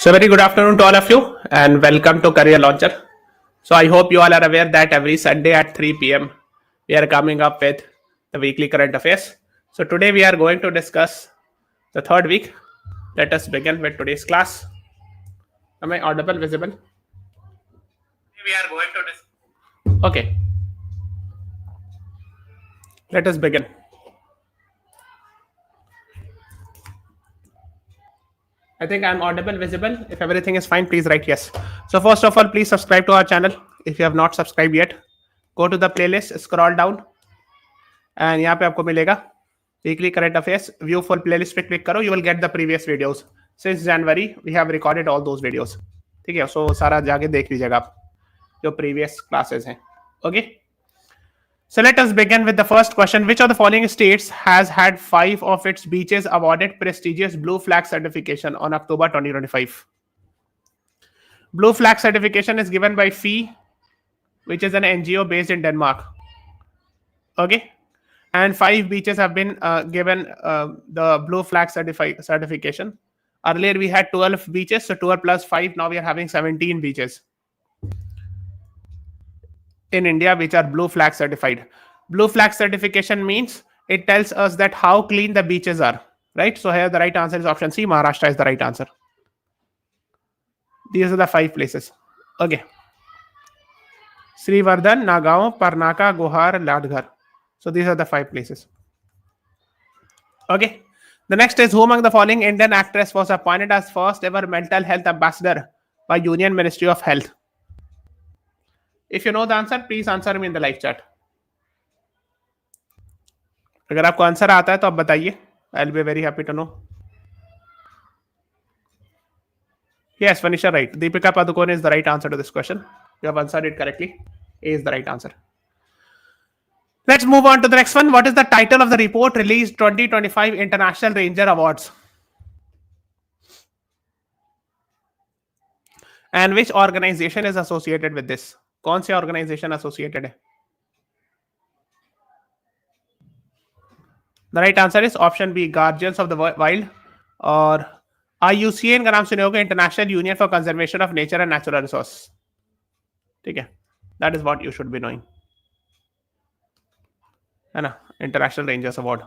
So very good afternoon to all of you and welcome to Career Launcher. So I hope you all are aware that every Sunday at 3 p.m. we are coming up with the weekly current affairs. So today we are going to discuss the third week. Let us begin with today's class. Am I audible, visible? We are going to discuss. Okay. Let us begin. I think I'm audible, visible. If everything is fine, please write yes. So first of all, please subscribe to our channel. If you have not subscribed yet, go to the playlist, scroll down, and यहाँ पे आपको मिलेगा weekly current affairs. View full playlist पे click करो. You will get the previous videos. Since January, we have recorded all those videos. ठीक है? So सारा जाके देख लीजिएगा आप जो previous classes हैं. Okay. So let us begin with the first question. Which of the following states has had 5 of its beaches awarded prestigious Blue Flag certification on October 2025? Blue Flag certification is given by FEE, which is an NGO based in Denmark. Okay. And 5 beaches have been given the Blue Flag certification. Earlier we had 12 beaches, so 12 plus 5, now we are having 17 beaches in India which are Blue Flag certified. Blue Flag certification means it tells us that how clean the beaches are, right? So here the right answer is option C, Maharashtra is the right answer. These are the 5 places. Okay. Srivardhan, Nagaon, Parnaka, Gohar, Ladghar. So these are the 5 places. Okay. The next is, who among the following Indian actress was appointed as first ever mental health ambassador by Union Ministry of Health? If you know the answer, please answer me in the live chat. अगर आपको answer आता है तो आप बताइए. I'll be very happy to know. Yes, Vanisha, right. Deepika Padukone is the right answer to this question. You have answered it correctly. A is the right answer. Let's move on to the next one. What is the title of the report released 2025 International Ranger Awards? And which organization is associated with this? कौन सी organization associated है? The right answer is option B, Guardians of the Wild, और IUCN का नाम सुने होगा, International Union for Conservation of Nature and Natural Resources. ठीक है? That is what you should be knowing. है ना? International Rangers Award.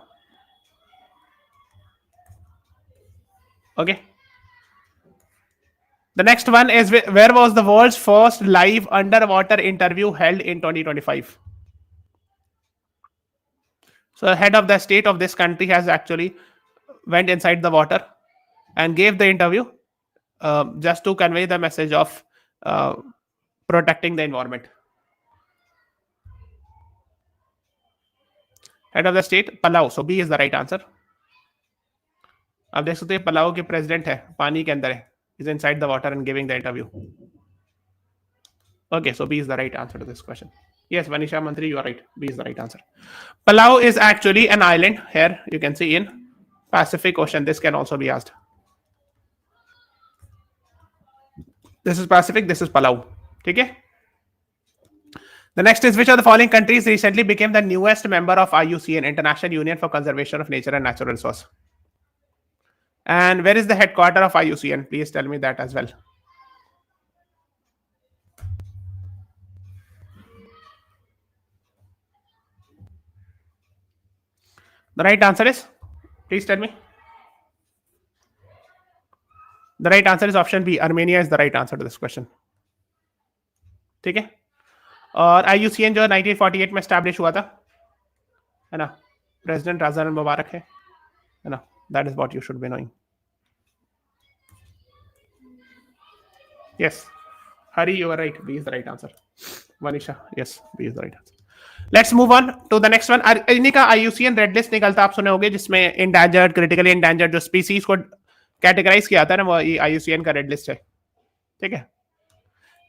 Okay. The next one is, where was the world's first live underwater interview held in 2025? So head of the state of this country has actually went inside the water and gave the interview just to convey the message of protecting the environment. Head of the state, Palau. So B is the right answer. आप देख सकते हैं Palau के president है, पानी के अंदर है, is inside the water and giving the interview. Okay, so B is the right answer to this question. Yes, Vanisha Mantri, you are right. B is the right answer. Palau is actually an island. Here you can see in Pacific Ocean. This can also be asked. This is Pacific, this is Palau. Okay? The next is, which of the following countries recently became the newest member of IUCN, International Union for Conservation of Nature and Natural Resources? And where is the headquarters of IUCN? Please tell me that as well. The right answer is, please tell me. The right answer is option B. Armenia is the right answer to this question. ठीक है? और IUCN जो 1948 में establish हुआ था, है ना? President राजा मुबारक है ना? That is what you should be knowing. Yes. Hari, you are right. B is the right answer. Vanisha, yes, B is the right answer. Let's move on to the next one. इन्हीं का IUCN red list निकलता, आप सुने होंगे, जिसमें endangered, critically endangered जो species को categorise किया था ना, वो IUCN का रेड लिस्ट है. ठीक है?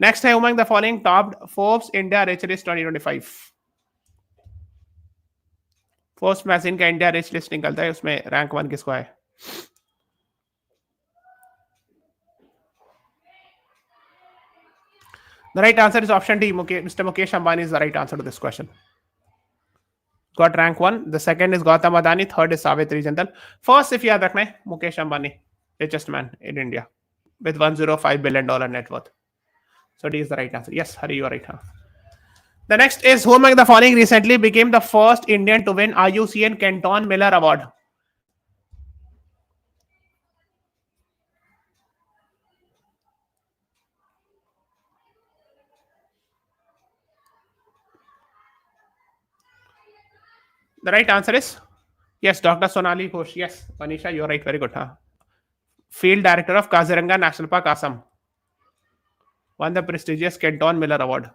नेक्स्ट है, among the following topped Forbes India Rich List 2025. Forbes magazine का इंडिया रिच लिस्ट निकलता है, उसमें रैंक 1 किसको है? The right answer is option D. Mr. Mukesh Ambani is the right answer to this question. Got rank 1. The second is Gautam Adani. Third is Savitri Jindal. First, if you yaad rakhna hai, Mukesh Ambani, richest man in India. with $105 billion net worth. So D is the right answer. Yes, Hari, you are right. Huh? The next is who among the following recently became the first Indian to win IUCN Canton Miller Award? The right answer is yes, Dr. Sonali Ghosh. Yes, Manisha, you're right. Very good. Huh? Field Director of Kaziranga National Park, Assam, won the prestigious Canton Miller Award.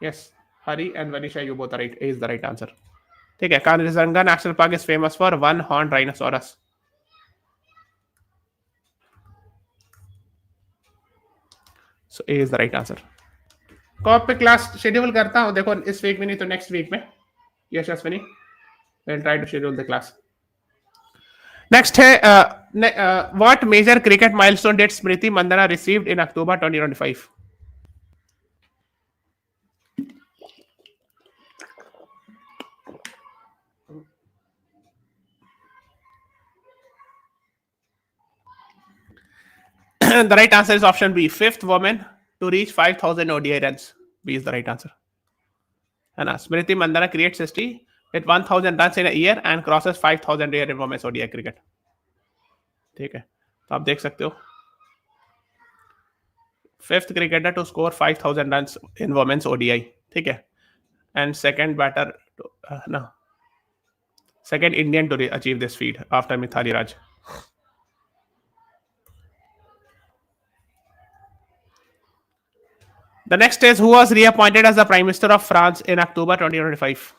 Yes, Hari and Manisha, you both are right. A is the right answer. ठीक है, Kaziranga National Park is famous for one-horned rhinoceros. So A is the right answer. कब पे class schedule करता हूँ देखो, इस week में नहीं तो नेक्स्ट वीक में. Yes Ashwini, we'll try to schedule the class. Next है what major cricket milestone did Smriti Mandana received in October 2025? The right answer is option B, fifth woman to reach 5,000 ODI runs. B is the right answer. है ना, Smriti Mandana creates history with 1,000 runs in a year and crosses 5,000 year in women's ODI cricket. ठीक है, तो आप देख सकते हो, fifth cricketer to score 5,000 runs in women's ODI. ठीक है, and second Indian to achieve this feat after Mithali Raj. The next is who was reappointed as the Prime Minister of France in October 2025?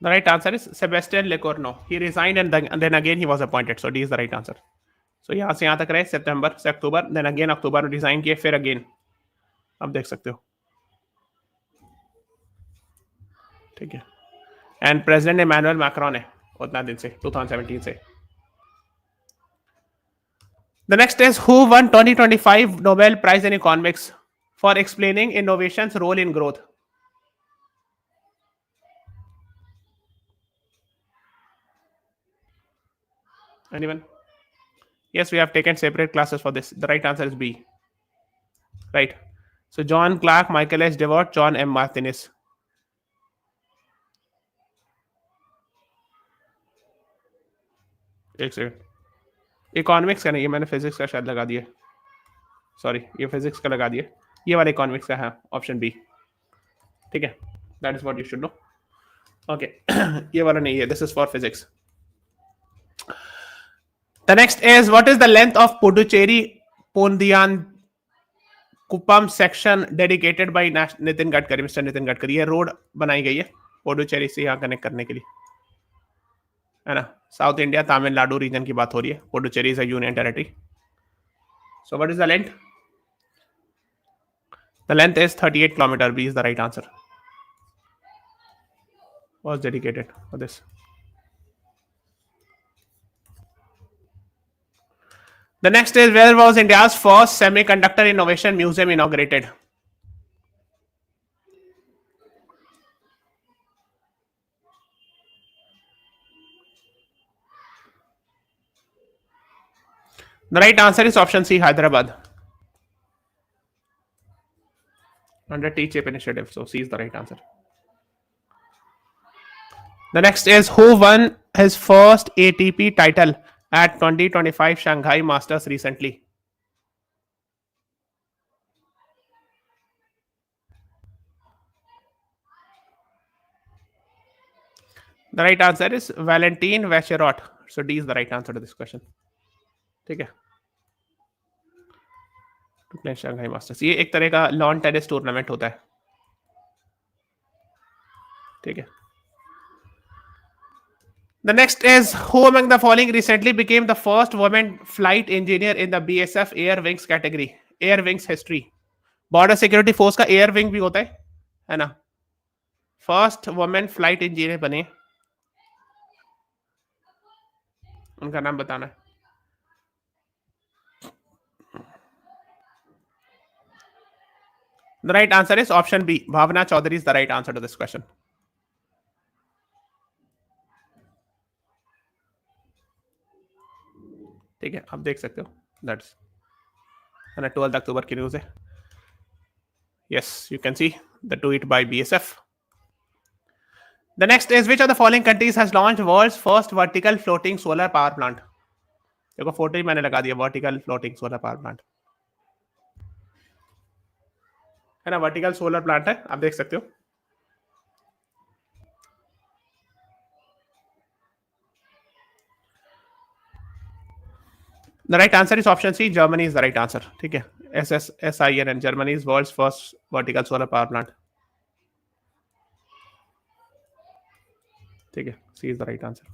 The right answer is Sebastien Lecornu. He resigned and then again he was appointed. So D is the right answer. So यहाँ से यहाँ तक रहे सितंबर से अक्टूबर, then again अक्टूबर में resign किए, फिर again आप देख सकते हो. ठीक है, एंड प्रेसिडेंट इमैनुअल मैक्रोन है उतना दिन से 2017 से. The next is who won 2025 Nobel Prize in Economics for explaining innovation's role in growth? Anyone? Yes, we have taken separate classes for this. The right answer is B. Right. So John Clark, Michael H. Devote, John M. Martinez. एक second, economics का नहीं, ये मैंने physics का शायद लगा दिया. Sorry, ये फिजिक्स का लगा दिया, ये वाला इकोनॉमिक्स का है, ऑप्शन बी. ठीक है, that is what you should know. Okay, ये वाला नहीं है, this is for physics. The next is what is the length of Puducherry Pondian Kuppam section dedicated by Nitin Gadkari, Mr. Nitin Gadkari. ये road बनाई गई है पुडुचेरी से यहाँ कनेक्ट करने के लिए, है ना. साउथ इंडिया तमिलनाडु रीजन की बात हो रही है. Puducherry is a union territory. So what is the length? The length is 38 kilometre. B is the right answer. Was dedicated for this. The next is where was India's first semiconductor innovation museum inaugurated? The right answer is option C, Hyderabad, under T-Chip initiative. So C is the right answer. The next is who won his first ATP title at 2025 Shanghai Masters recently? The right answer is Valentin Vacherot. So D is the right answer to this question. ठीक है, Shanghai masters ये एक तरह का lawn tennis tournament होता है. ठीक है. The next is who among the following recently became the first woman flight engineer in the BSF Air Wings category? Air Wings history. Border security force का air wing भी होता है ना. First women flight engineer बने उनका नाम बताना है. The right answer is option B. Bhavna Chaudhary is the right answer to this question. ठीक है, आप देख सकते हो. That's है ना 12 अक्टूबर की न्यूज है. Yes, you can see the tweet by BSF. The next is which of the following countries has launched world's first vertical floating solar power plant? देखो फोटो ही मैंने लगा दिया, vertical floating solar power plant है ना. Vertical solar plant है, आप देख सकते हो. The right answer is option C. Germany is the right answer. ठीक है, SSSIN, Germany is world's first vertical solar power plant. ठीक है, C is the right answer.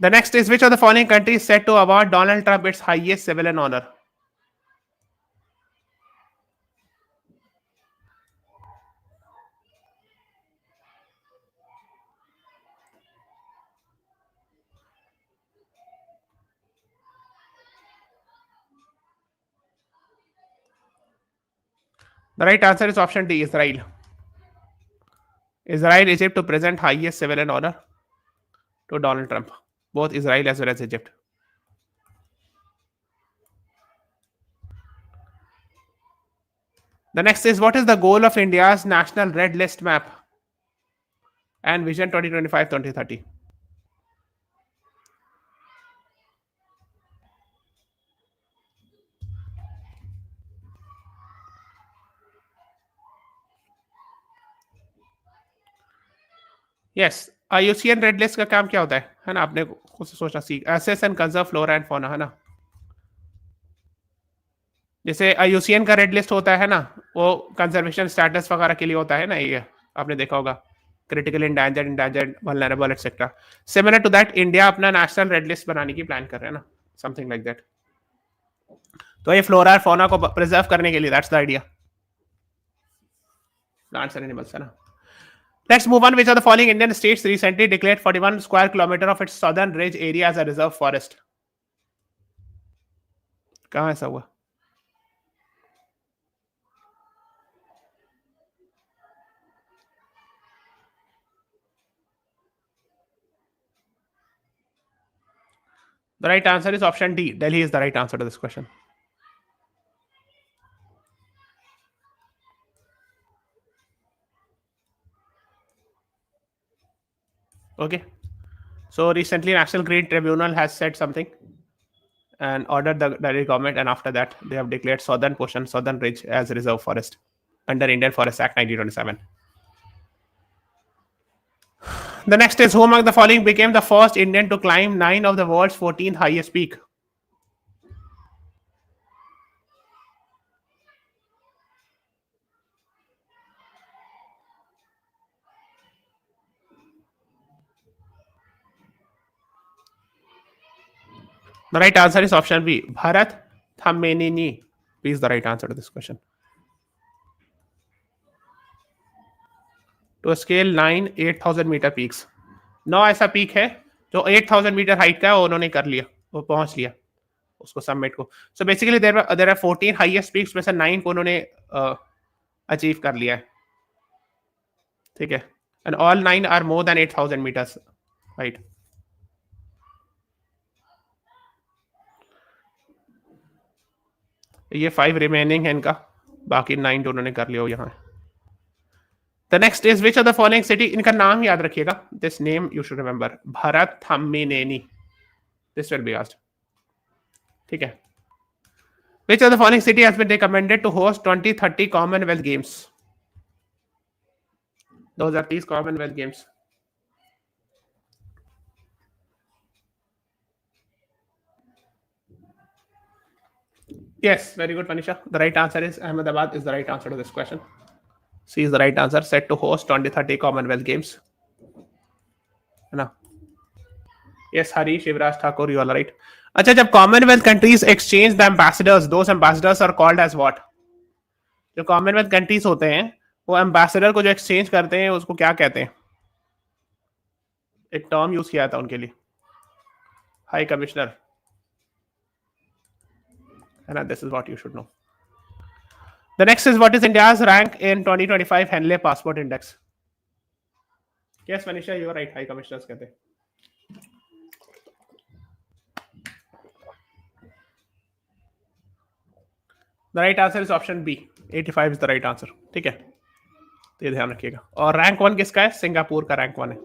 The next is which of the following countries set to award Donald Trump its highest civilian honor? The right answer is option D. Israel. Israel, Egypt to present highest civilian honor to Donald Trump. Both Israel as well as Egypt. The next is what is the goal of India's national red list map and Vision 2025-2030? Yes, IUCN red list का काम क्या होता है ना. आपने खुद से सोचना सीख. Assess and conserve flora and fauna है ना. जैसे IUCN का रेड लिस्ट होता है ना, वो कंजर्वेशन स्टेटस वगैरह के लिए होता है ना. ये आपने देखा होगा, critical endangered vulnerable etcetera. Similar to that India अपना नेशनल रेड लिस्ट बनाने की प्लान कर रहे हैं ना, समथिंग लाइक दैट. तो ये फ्लोरा और फौना को प्रिजर्व करने के लिए, that's the idea. Plants and animals है ना. Let's move on. Which of the following Indian states recently declared 41 square kilometer of its southern ridge area as a reserve forest? कहाँ ऐसा हुआ? The right answer is option D. Delhi is the right answer to this question. Okay. So recently, National Green Tribunal has said something and ordered the Delhi government, and after that, they have declared southern portion, southern ridge as reserve forest under Indian Forest Act 1927. The next is who among the following became the first Indian to climb 9 of the world's 14 highest peak? The right answer is option B. Bharat Thamenini. B is the right answer to this question. To scale 9 8,000 metre peaks. 9 ऐसा peak है जो 8,000 metre height का है, उन्होंने कर लिया, वो पहुंच लिया उसको समिट को. So basically there are 14 highest peaks में से 9 को उन्होंने अचीव कर लिया है. ठीक है, and all 9 are more than 8,000 metres height. ये 5 रिमेनिंग है इनका, बाकी 9 तो उन्होंने कर लिया हो यहाँ. The next is which of the following city, इनका नाम याद रखिएगा, this name you should remember, Bharat Thamenini. This will be asked. ठीक है. Which of the following city has been recommended to host 2030 Commonwealth Games? 2030 Commonwealth Games. Yes, very good, Manisha. The right answer is Ahmedabad is the right answer to this question. C is the right answer. Set to host 2030 Commonwealth Games. है ना? Yes, Hari, Shivraj Thakur, you are right. अच्छा, जब Commonwealth countries exchange the ambassadors, those ambassadors are called as what? जो Commonwealth countries होते हैं, वो ambassador को जो exchange करते हैं, उसको क्या कहते हैं? एक टर्म यूज किया था उनके लिए, हाई कमिश्नर, है ना. This is what you should know. The next is what is India's rank in 2025 Henley passport index. Yes Manisha, you are right, high commissioners कहते हैं. The right answer is option B, 85 is the right answer. ठीक है, तो ये ध्यान रखिएगा. और rank 1 किसका है? सिंगापुर का रैंक 1 है.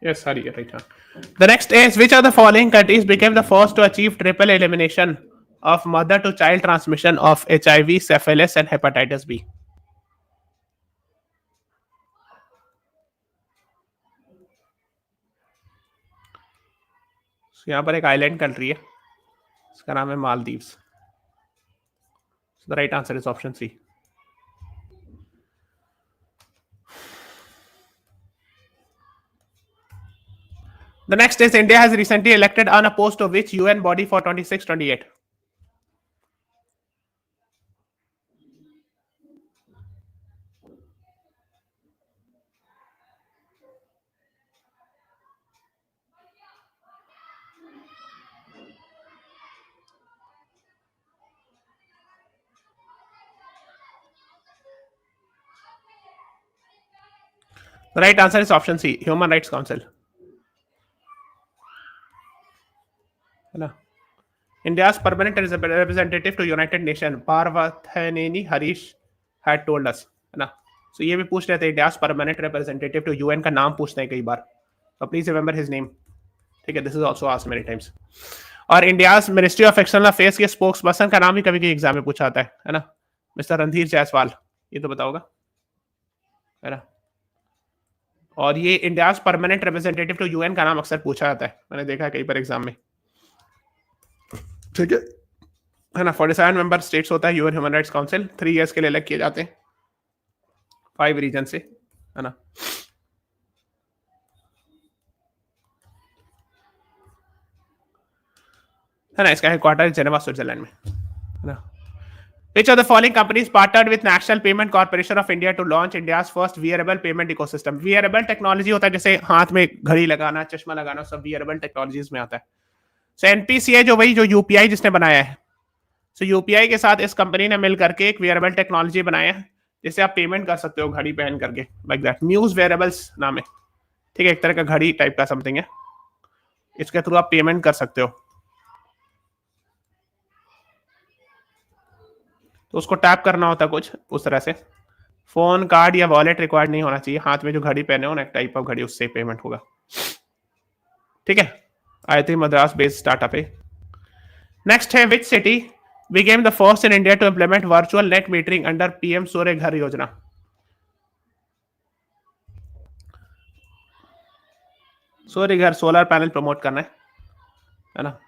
Yes, sorry, you're right. The next is, which of the following countries became the first to achieve triple elimination of mother to child transmission of HIV, syphilis, and hepatitis B? So, यहाँ पर एक island country है, इसका नाम है Maldives. So the right answer is option C. The next is, India has recently elected on a post of which UN body for 26-28? The right answer is option C, Human Rights Council. है ना. India's permanent representative to United Nations, Parvathaneni Harish, had told us, है ना. So ये भी पूछ रहे थे, India's permanent representative to UN का नाम पूछते हैं कई बार, so please remember his name. ठीक है, this is also asked many times. और India's ministry of external affairs के स्पोक्स पर्सन का नाम भी कभी कभी एग्जाम में पूछा आता है ना, मिस्टर रणधीर जायसवाल. ये तो बताओगा, है ना. और ये India's permanent representative to UN का नाम अक्सर पूछा जाता है, मैंने देखा है कई बार एग्जाम में. ठीक है ना. 47 मेंबर स्टेट्स होता है UN human rights council, 3 years के लिए अलग किए जाते हैं 5 रीजन से, है ना. है ना. इसका हेडक्वार्टर जेनेवा स्विट्जरलैंड में, है ना. Which of the following companies partnered with National Payment Corporation of India to launch India's first wearable payment ecosystem? Wearable technology होता है जैसे हाथ में घड़ी लगाना, चश्मा लगाना, सब wearable technologies में आता है. So NPCI जो वही जो UPI जिसने बनाया है, so UPI के साथ इस कंपनी ने मिल करके एक wearable technology बनाया है जिससे आप पेमेंट कर सकते हो घड़ी पहन करके, like that. Muse Wearables नाम है, ठीक है, एक तरह का घड़ी टाइप का समथिंग है, इसके थ्रू आप पेमेंट कर सकते हो. तो उसको टैप करना होता है कुछ उस तरह से. फोन, कार्ड या वॉलेट रिक्वायर्ड नहीं होना चाहिए, हाथ में जो घड़ी पहने हो ना, एक टाइप ऑफ घड़ी, उससे पेमेंट होगा. ठीक है, IIT मद्रास बेस्ड स्टार्टअप है. नेक्स्ट है, which city became the first in India to implement virtual net metering under PM Surya Ghar Yojana? सूर्य घर सोलर पैनल प्रमोट करना है ना.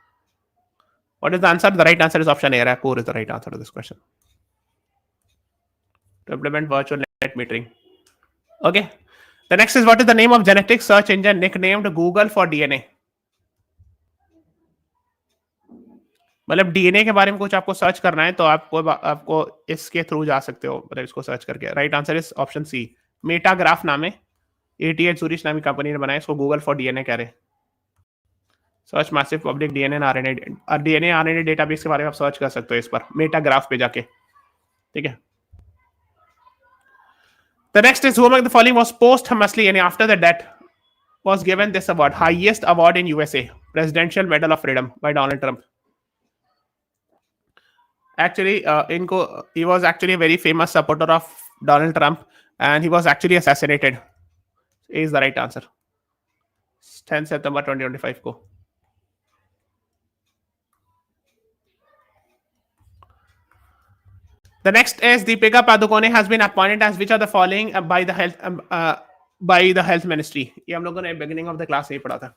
What is the answer? The right answer is option A. Raipur is the right answer to this question. To implement virtual net metering. Okay. The next is, what is the name of genetic search engine nicknamed Google for DNA? मतलब DNA के बारे में कुछ आपको search करना है तो आपको इसके थ्रू जा सकते हो, मतलब इसको सर्च करके. Right answer is option C, Metagraph नाम है, 88 जूरिश नामी कंपनी ने बनाया, इसको गूगल फॉर डीएनए कह रहे हैं. Search massive public DNA RNA database के बारे में आप सर्च कर सकते हो इस पर, मेटाग्राफ पे जाके. ठीक है. The next is, who among the following was posthumously, and after the death was given this award, highest award in USA, Presidential Medal of Freedom by Donald Trump? Actually, he was actually a very famous supporter of Donald Trump, and he was actually assassinated. Is the right answer. 10 September 2025 को. The next is, Deepika Padukone has been appointed as which of the following by the health ministry? ये हम लोगों ने beginning of the class में पढ़ा था.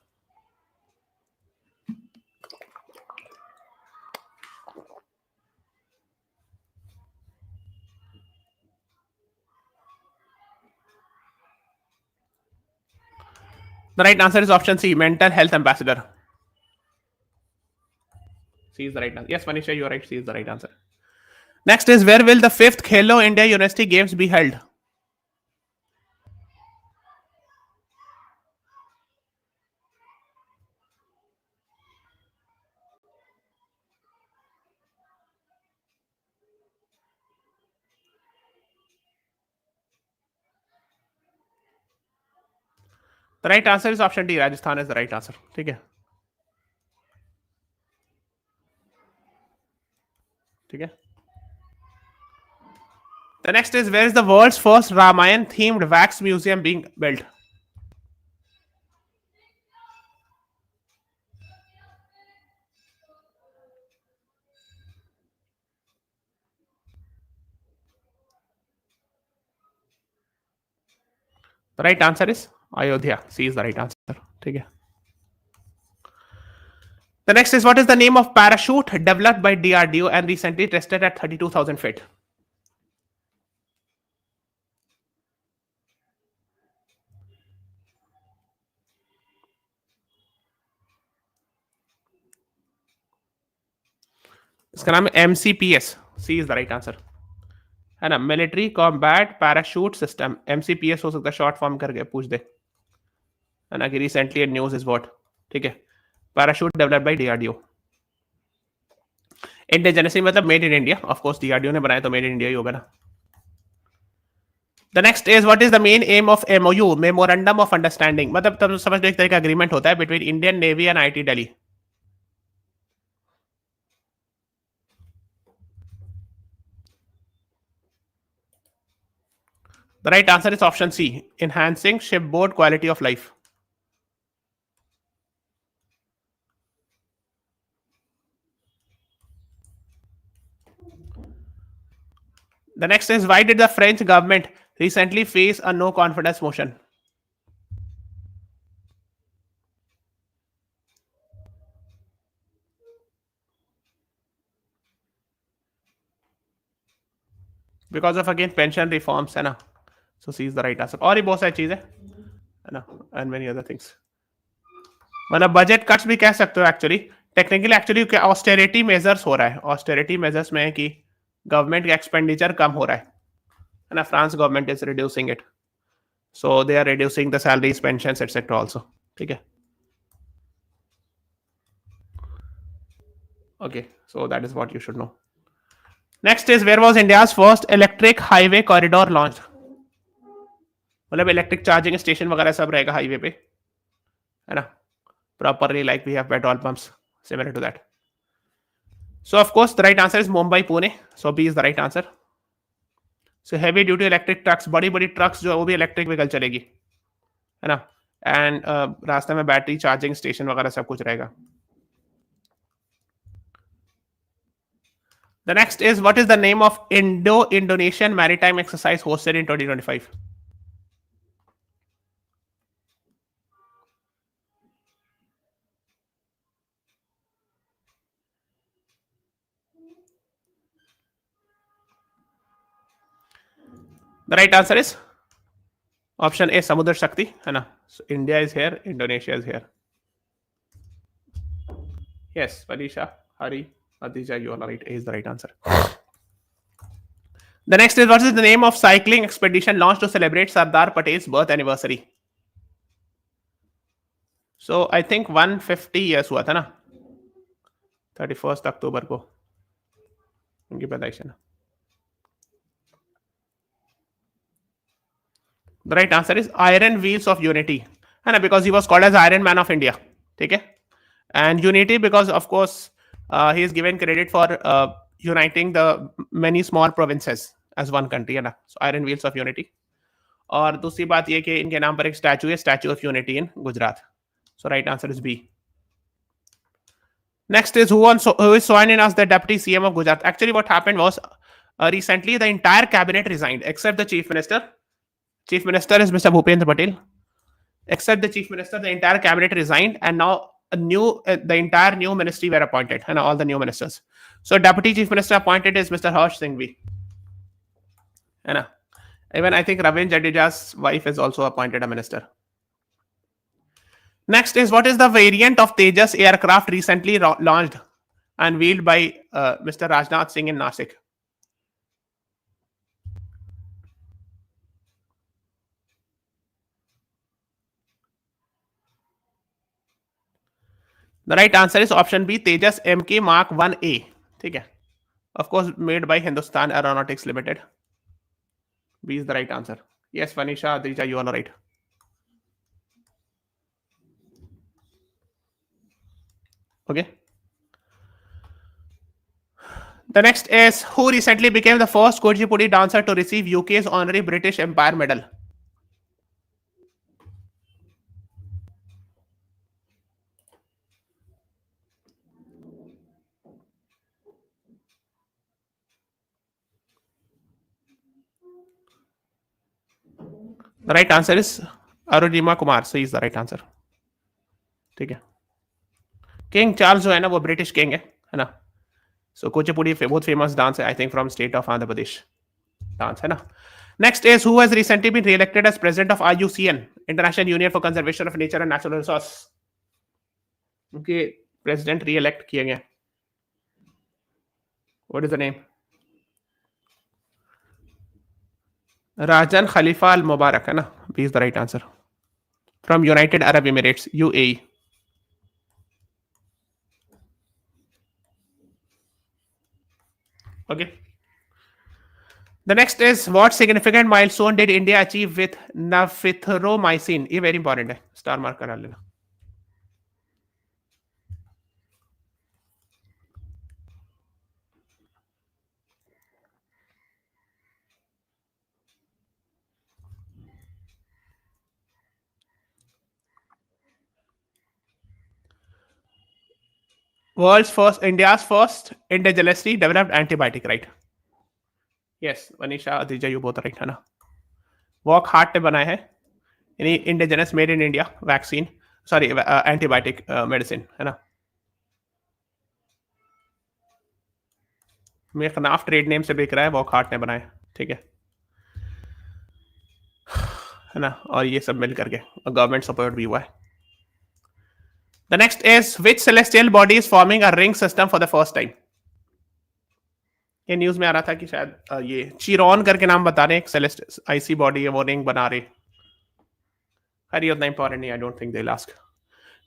The right answer is option C, mental health ambassador. C is the right answer. Yes, Manisha, you are right. C is the right answer. Next is, where will the 5th Khelo India University Games be held? The right answer is option D. Rajasthan is the right answer. ठीक है. ठीक है. The next is, where is the world's first Ramayan themed wax museum being built? The right answer is Ayodhya. C is the right answer. ठीक है. The next is, what is the name of parachute developed by DRDO and recently tested at 32,000 feet? इसका नाम है MCPS. C is the right answer. है ना, military combat parachute system. MCPS हो सकता है, शॉर्ट फॉर्म करके पूछ दे, है ना, कि रिसेंटली न्यूज इज व्हाट. ठीक है. Parachute developed by DRDO. इंडिजिनसी मतलब made in India. Of course DRDO ने बनाया तो मेड इन इंडिया ही होगा ना. The next is, what is the main M of MOU, memorandum of understanding. मतलब तुम समझ लो, एक तरह का एग्रीमेंट होता है between Indian navy and IIT Delhi. The right answer is option C, enhancing shipboard quality of life. The next is, why did the French government recently face a no confidence motion? Because of again pension reforms, है ना. So C is the right answer. और ही बहुत सारी चीजें, है ना, and many other things. मतलब budget cuts भी कह सकते हो actually. Technically actually austerity measures हो रहा है. ऑस्टेरिटी मेजर्स में है कि गवर्नमेंट का एक्सपेंडिचर कम हो रहा है ना. France government is reducing it, so they are reducing the salaries, pensions etcetera also. ठीक है. Okay, so that is what you should know. Next is, where was India's first electric highway corridor launched? मतलब electric charging station वगैरह सब रहेगा highway पे, है ना, properly like we have petrol pumps similar to that. So of course the right answer is Mumbai Pune. So B is the right answer. So heavy duty electric trucks, बड़ी बड़ी trucks जो है वो भी electric vehicle चलेगी, है ना, and रास्ते में बैटरी चार्जिंग स्टेशन वगैरह सब कुछ रहेगा. The next is, what is the name of Indo-Indonesian maritime exercise hosted in 2025? The right answer is option A, Samudra Shakti, है ना. So India is here, Indonesia is here. Yes, Felicia, Hari, Adija, you are right. A is the right answer. The next is, what is the name of cycling expedition launched to celebrate Sardar Patel's birth anniversary? So I think 150 years हुआ था ना, 31st अक्टूबर को उनकी पैदाइश है ना. The right answer is Iron Wheels of Unity, है ना, because he was called as Iron Man of India. ठीक है. And Unity because of course he is given credit for uniting the many small provinces as one country, है ना. So Iron Wheels of Unity. और दूसरी बात ये कि इनके नाम पर एक स्टैचू है, statue of unity in Gujarat. So right answer is B. Next is, who is sworn in as the deputy CM of Gujarat? Actually what happened was recently the entire cabinet resigned except the chief minister. Chief minister is Mr. Bhupendra Patel. Except the chief minister, the entire cabinet resigned, and now the entire new ministry were appointed, and all the new ministers. So deputy chief minister appointed is Mr. Harsh Singhvi. And even I think Ravin Jadeja's wife is also appointed a minister. Next is, what is the variant of Tejas aircraft recently launched and wheeled by Mr. Rajnath Singh in Nashik? The right answer is option B, Tejas MK Mark 1A. ठीक है, of course made by Hindustan Aeronautics Limited. B is the right answer. Yes, Vanisha, Adrija, you all are right. Okay. The next is who recently became the first Kuchipudi dancer to receive UK's honorary British Empire Medal? The right answer is Arujima Kumar. So is the right answer. ठीक है. King Charles जो है ना वो British king है ना. सो कुचिपुड़ी बहुत famous dance है, I think from state of Andhra Pradesh dance है ना. Next is who has recently been re-elected as president of IUCN, International Union for Conservation of Nature and natural resource. उनके प्रेसिडेंट री-इलेक्ट किए गए. What is the name? Razan Khalifa Al Mubarak है ना. B is the right answer. From United Arab Emirates, UAE. Okay. The next is what significant milestone did India achieve with nafithromycin? ये very important है, star mark करा लेना. India's first indigenously developed antibiotic, right? Yes, Vanisha, Adija, you both are right, है ना. Walk heart ने बनाया है, यानी indigenous made in India vaccine, sorry antibiotic medicine है ना. मेरे खिलाफ ट्रेड नेम से बिक रहा है, वॉक हार्ट ने बनाया. ठीक है ना. और ये सब मिल करके गवर्नमेंट सपोर्ट भी हुआ है. The next is which celestial body is forming a ring system for the first time? ये न्यूज में आ रहा था कि शायद ये चिरॉन करके नाम बता रहे हैं, एक सेलेस्ट आईसी बॉडी है, वो रिंग बना रहे. अरे उतना इंपॉर्टेंट नहीं, I don't think they will ask.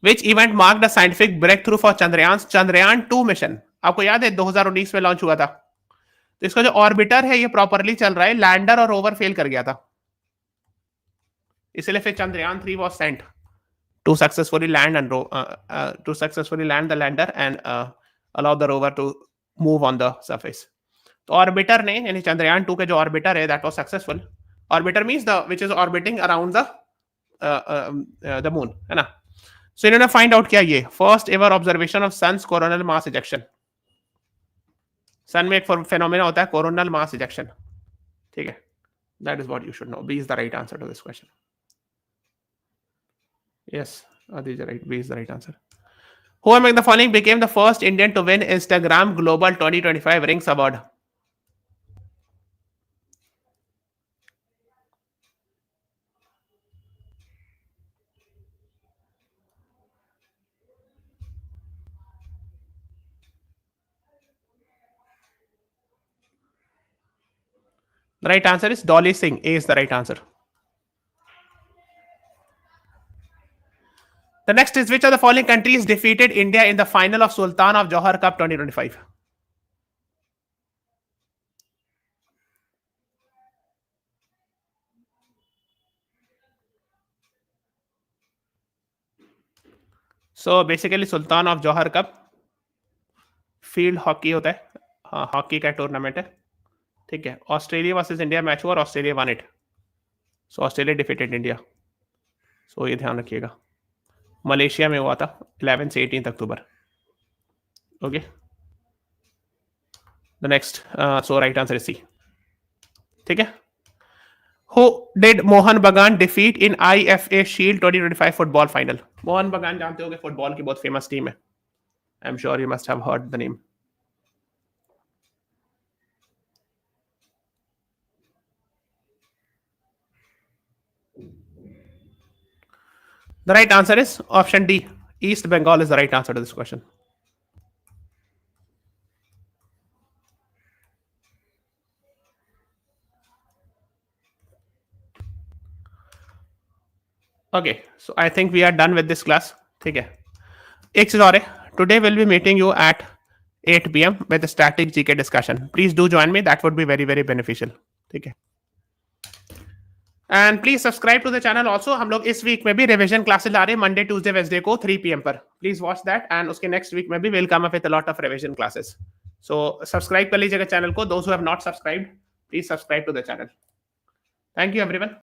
Which event marked a scientific breakthrough for Chandrayaan 2 mission? आपको याद है 2019 में लॉन्च हुआ था. तो इसका जो ऑर्बिटर है ये प्रॉपरली चल रहा है, लैंडर और रोवर फेल कर गया था, इसलिए फिर Chandrayaan 3 was sent to successfully land the lander and allow the rover to move on the surface. तो ऑर्बिटर ने, यानी चंद्रयान 2 के जो ऑर्बिटर है, that was successful. Orbiter means the which is orbiting around the moon है ना. सो इन्होंने फाइंड आउट किया ये first ever observation of sun's coronal mass ejection. Sun में एक फेनोमेना होता है कोरोनल मास इजेक्शन. ठीक है, that is what you should know. B is the right answer to this question. Yes, Adija, right. B is the right answer. Who among the following became the first Indian to win Instagram Global 2025 Rings Award? The right answer is Dolly Singh. A is the right answer. The next is which of the following countries defeated India in the final of Sultan of Johor Cup 2025? So basically Sultan of Johor Cup field hockey होता है, हाँ hockey का tournament है. ठीक है, Australia versus India match हुआ और Australia won it. So Australia defeated India. So ये ध्यान रखिएगा. मलेशिया में हुआ था 11 से 18 October. Okay, the next, so right answer is C. ठीक है. Who did Mohun Bagan defeat in IFA shield 2025 football final? Mohun Bagan जानते होंगे, फुटबॉल की बहुत फेमस टीम है. I am sure you must have heard the name. The right answer is option D. East Bengal is the right answer to this question. Okay, so I think we are done with this class. ठीक है, एक चीज और है, today will be meeting you at 8 PM with a static GK discussion. Please do join me. That would be very very beneficial. ठीक है. And please subscribe to the channel also. हम लोग इस वीक में भी रिविजन क्लासेस ला रहे हैं Monday Tuesday Wednesday को 3 PM पर. Please watch that. एंड उसके नेक्स्ट वीक में भी will come up with a lot of revision classes. So subscribe कर लीजिएगा चैनल को. Those who have not subscribed, please subscribe to the channel. Thank you everyone.